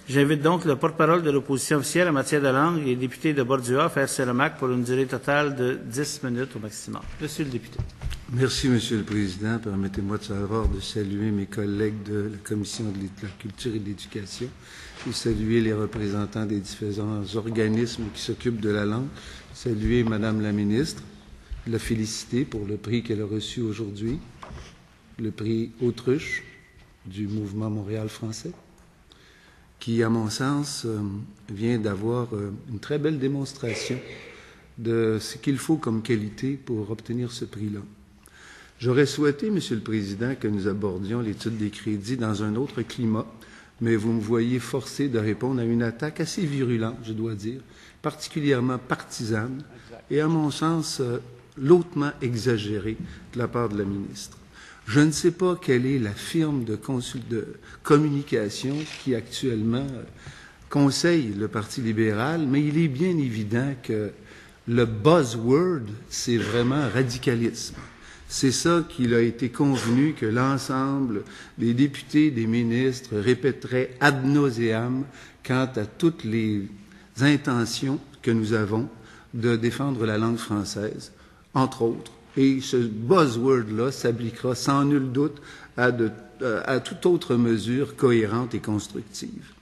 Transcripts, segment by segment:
J'invite donc le porte-parole de l'opposition officielle en matière de langue et député de Bordua à faire ses remarques pour une durée totale de 10 minutes au maximum. Monsieur le député. Merci, Monsieur le Président. Permettez-moi de saluer mes collègues de la Commission de la culture et de l'éducation et saluer les représentants des différents organismes qui s'occupent de la langue. Saluer Madame la ministre, la féliciter pour le prix qu'elle a reçu aujourd'hui, le prix Autruche du Mouvement Montréal français, qui, à mon sens, vient d'avoir une très belle démonstration de ce qu'il faut comme qualité pour obtenir ce prix-là. J'aurais souhaité, Monsieur le Président, que nous abordions l'étude des crédits dans un autre climat, mais vous me voyez forcé de répondre à une attaque assez virulente, je dois dire, particulièrement partisane, et à mon sens, lautement exagérée de la part de la ministre. Je ne sais pas quelle est la firme de communication qui actuellement conseille le Parti libéral, mais il est bien évident que le buzzword, c'est vraiment radicalisme. C'est ça qu'il a été convenu que l'ensemble des députés, des ministres répéteraient ad nauseam quant à toutes les intentions que nous avons de défendre la langue française, entre autres. Et ce buzzword-là s'appliquera sans nul doute à toute autre mesure cohérente et constructive.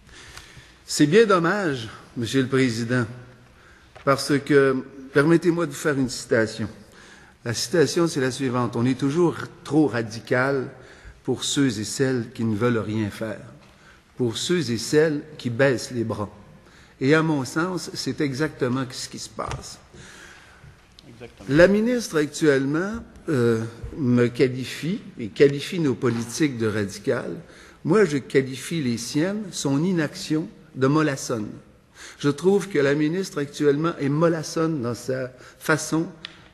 C'est bien dommage, Monsieur le Président, parce que, permettez-moi de vous faire une citation. La citation, c'est la suivante. On est toujours trop radical pour ceux et celles qui ne veulent rien faire, pour ceux et celles qui baissent les bras. Et à mon sens, c'est exactement ce qui se passe. La ministre actuellement me qualifie et qualifie nos politiques de radicales. Moi, je qualifie les siennes, son inaction, de mollassonne. Je trouve que la ministre actuellement est mollassonne dans sa façon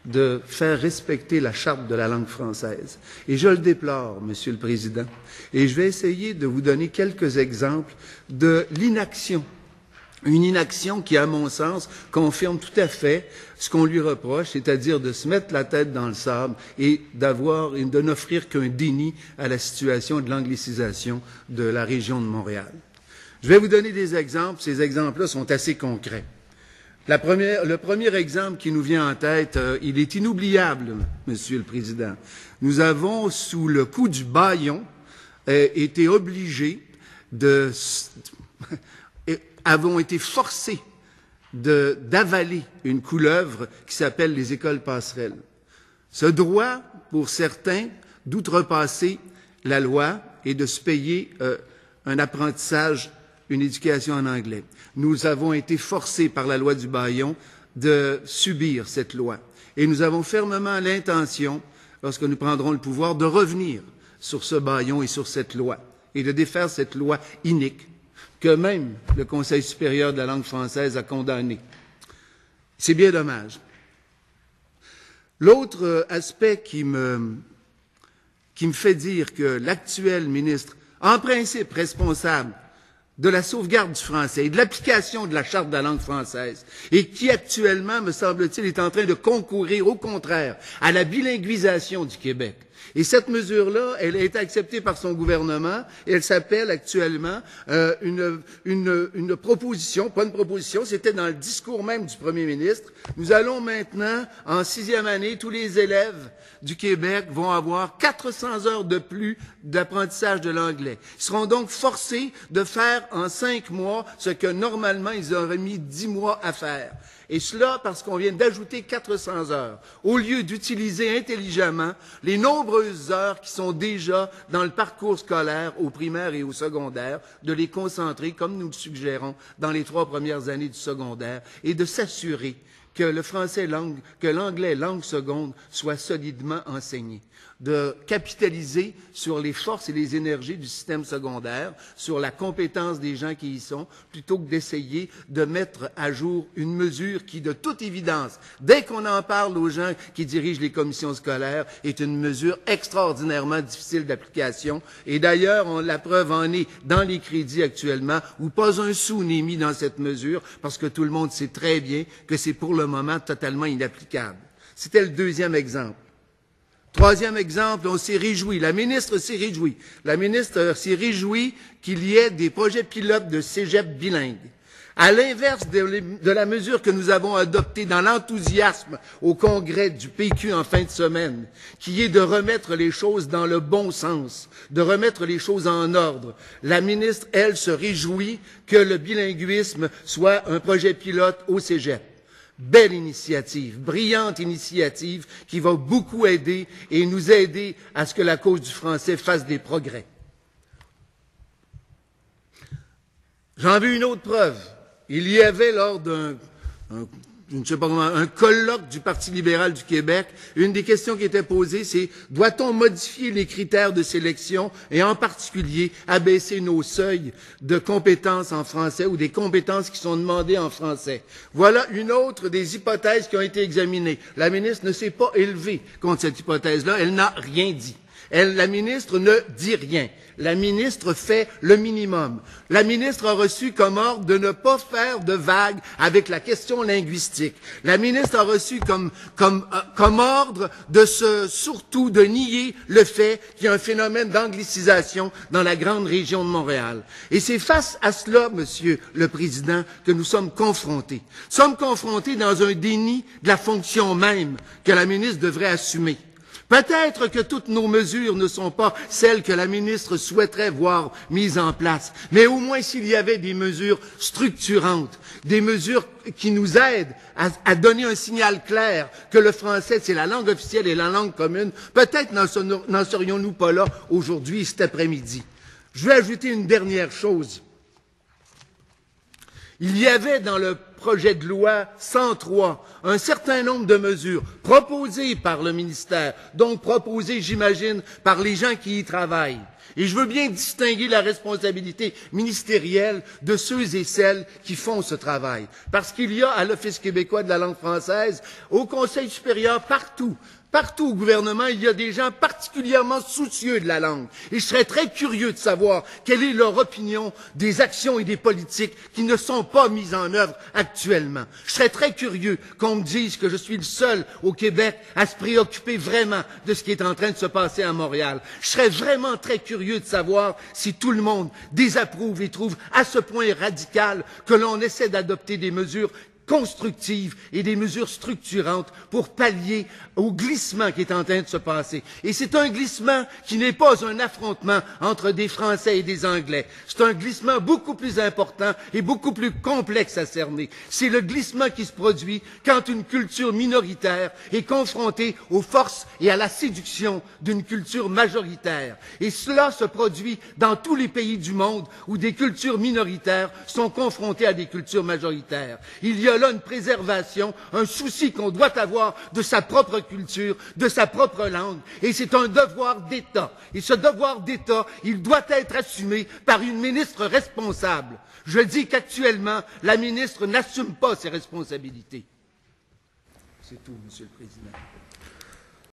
de faire respecter la charte de la langue française. Et je le déplore, Monsieur le Président. Et je vais essayer de vous donner quelques exemples de l'inaction. Une inaction qui, à mon sens, confirme tout à fait ce qu'on lui reproche, c'est-à-dire de se mettre la tête dans le sable et de n'offrir qu'un déni à la situation de l'anglicisation de la région de Montréal. Je vais vous donner des exemples. Ces exemples-là sont assez concrets. Le premier exemple qui nous vient en tête, il est inoubliable, Monsieur le Président. Nous avons, sous le coup du bâillon, été obligés avons été forcés d'avaler une couleuvre qui s'appelle les écoles passerelles. Ce droit, pour certains, d'outrepasser la loi et de se payer un apprentissage, une éducation en anglais. Nous avons été forcés par la loi du bâillon de subir cette loi. Et nous avons fermement l'intention, lorsque nous prendrons le pouvoir, de revenir sur ce bâillon et sur cette loi, et de défaire cette loi inique que même le Conseil supérieur de la langue française a condamnée. C'est bien dommage. L'autre aspect qui me fait dire que l'actuel ministre, en principe responsable de la sauvegarde du français et de l'application de la Charte de la langue française, et qui actuellement, me semble-t-il, est en train de concourir, au contraire, à la bilinguisation du Québec. Et cette mesure-là, elle a été acceptée par son gouvernement et elle s'appelle actuellement une proposition, pas une proposition, c'était dans le discours même du Premier ministre. Nous allons maintenant, en 6e année, tous les élèves du Québec vont avoir 400 heures de plus d'apprentissage de l'anglais. Ils seront donc forcés de faire en 5 mois ce que normalement ils auraient mis 10 mois à faire. Et cela parce qu'on vient d'ajouter 400 heures, au lieu d'utiliser intelligemment les nombreuses heures qui sont déjà dans le parcours scolaire au primaire et au secondaire, de les concentrer, comme nous le suggérons, dans les 3 premières années du secondaire, et de s'assurer que l'anglais langue seconde soit solidement enseigné, de capitaliser sur les forces et les énergies du système secondaire, sur la compétence des gens qui y sont, plutôt que d'essayer de mettre à jour une mesure qui, de toute évidence, dès qu'on en parle aux gens qui dirigent les commissions scolaires, est une mesure extraordinairement difficile d'application. Et d'ailleurs, la preuve en est dans les crédits actuellement, où pas un sou n'est mis dans cette mesure, parce que tout le monde sait très bien que c'est pour le moment totalement inapplicable. C'était le deuxième exemple. Troisième exemple, on s'est réjoui, la ministre s'est réjouie. La ministre s'est réjouie qu'il y ait des projets pilotes de cégep bilingues. À l'inverse de la mesure que nous avons adoptée dans l'enthousiasme au congrès du PQ en fin de semaine, qui est de remettre les choses dans le bon sens, de remettre les choses en ordre, la ministre, elle, se réjouit que le bilinguisme soit un projet pilote au cégep. Belle initiative, brillante initiative qui va beaucoup aider et nous aider à ce que la cause du français fasse des progrès. J'en veux une autre preuve. Il y avait lors je ne sais pas comment, un colloque du Parti libéral du Québec, une des questions qui était posée, c'est doit-on modifier les critères de sélection et en particulier abaisser nos seuils de compétences en français ou des compétences qui sont demandées en français? Voilà une autre des hypothèses qui ont été examinées. La ministre ne s'est pas élevée contre cette hypothèse-là, elle n'a rien dit. La ministre ne dit rien. La ministre fait le minimum. La ministre a reçu comme ordre de ne pas faire de vagues avec la question linguistique. La ministre a reçu comme ordre surtout de nier le fait qu'il y a un phénomène d'anglicisation dans la grande région de Montréal. Et c'est face à cela, Monsieur le Président, que nous sommes confrontés. Nous sommes confrontés dans un déni de la fonction même que la ministre devrait assumer. Peut-être que toutes nos mesures ne sont pas celles que la ministre souhaiterait voir mises en place, mais au moins s'il y avait des mesures structurantes, des mesures qui nous aident à donner un signal clair que le français, c'est la langue officielle et la langue commune, peut-être n'en serions-nous pas là aujourd'hui, cet après-midi. Je vais ajouter une dernière chose. Il y avait dans le projet de loi 103 un certain nombre de mesures proposées par le ministère, donc proposées, j'imagine, par les gens qui y travaillent. Et je veux bien distinguer la responsabilité ministérielle de ceux et celles qui font ce travail. Parce qu'il y a à l'Office québécois de la langue française, au Conseil supérieur, Partout au gouvernement, il y a des gens particulièrement soucieux de la langue. Et je serais très curieux de savoir quelle est leur opinion des actions et des politiques qui ne sont pas mises en œuvre actuellement. Je serais très curieux qu'on me dise que je suis le seul au Québec à se préoccuper vraiment de ce qui est en train de se passer à Montréal. Je serais vraiment très curieux de savoir si tout le monde désapprouve et trouve à ce point radical que l'on essaie d'adopter des mesures constructives et des mesures structurantes pour pallier au glissement qui est en train de se passer. Et c'est un glissement qui n'est pas un affrontement entre des Français et des Anglais. C'est un glissement beaucoup plus important et beaucoup plus complexe à cerner. C'est le glissement qui se produit quand une culture minoritaire est confrontée aux forces et à la séduction d'une culture majoritaire. Et cela se produit dans tous les pays du monde où des cultures minoritaires sont confrontées à des cultures majoritaires. Il y a là une préservation, un souci qu'on doit avoir de sa propre culture, de sa propre langue, et c'est un devoir d'État. Et ce devoir d'État, il doit être assumé par une ministre responsable. Je dis qu'actuellement, la ministre n'assume pas ses responsabilités. C'est tout, Monsieur le Président.